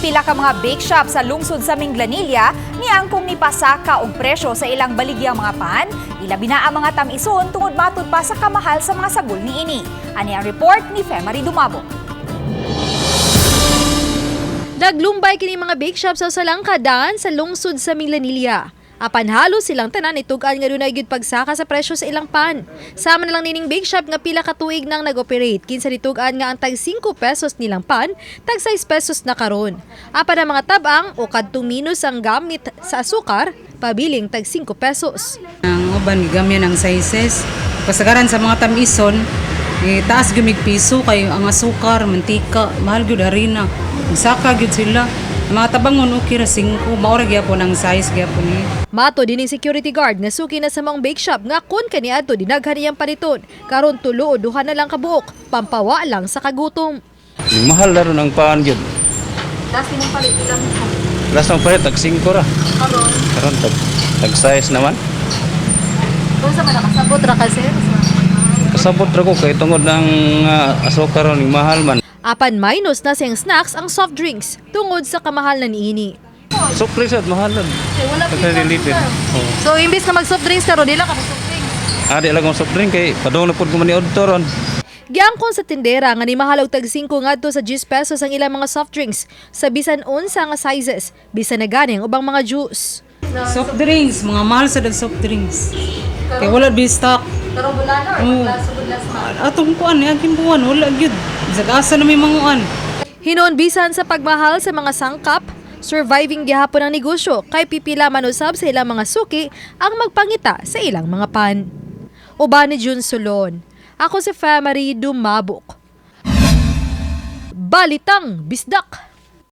pila ka mga bake shop sa lungsod sa Minglanilla ni angkong ni pasaka og presyo sa ilang baligyang mga pan, ilabi na ang mga tamison tungod matud pa sa kamahal sa mga sagol niini. Ani ang report ni Femari Dumabo. Naglumbay kini mga bake shop sa Salangkadan sa lungsod sa Minglanilla. Apan halos silang tanan itugan nga dunay gyud pagsaka sa presyo sa ilang pan. Sama na lang nining bake shop nga pila ka tuig nang nag-operate kinsa ditugan nga ang tag 5 pesos nilang pan, tag 6 pesos na karon. Apan ang mga tabang o kadtong minus ang gamit sa asukar, pabiling tag 5 pesos. Ang uban gigamyan ang sizes. Kasagaran sa mga tamison, taas gumig piso kay ang asukar, mantika, mahal gyud harina. Saka gyud sila. Mga tabangon okay ra 5, maura gyapon ang size gyapon ni. Mato din security guard nga suki na sa mga bake shop nga kun kaniadto dinaghan niyang paniton. Karon 3 o 2 na lang kabuok, pampawa lang sa kagutom. Mahal na ron ang paan yun. Last niyang palit ilang Last ng palit, tag 5 ra. Karon tag size naman. kung sa man nakasabot ra kasi. Kasabot ra ko kay tungod ng asukar ron mahal man. Apan minus na siyang snacks ang soft drinks tungod sa kamahal na niini. Soft drinks at mahal nun. Wala Pagkalilitin. So imbis na mag soft drinks karon dila ka mag soft drinks. Di lang ang soft drink kay padong na po ko man ni Odto ron. Giangkon sa tindera nga ni mahalaw tag 5 ngadto sa 10 pesos ang ilang mga soft drinks sa bisan unsa nga sizes, bisan na ganing ubang mga juice. Soft drinks, mga mahal sa soft drinks. Kay wala bi stock. Pero bulana or bulas Atong kuan ni aking buwan wala gyud. Asa na may manguan. Hinon bisan sa pagmahal sa mga sangkap, surviving gihapon ang negosyo kay pipila man usab sa ilang mga suki ang magpangita sa ilang mga pan. Uban ni Jun Solon. Ako si Femari Dumabok. Balitang Bisdak.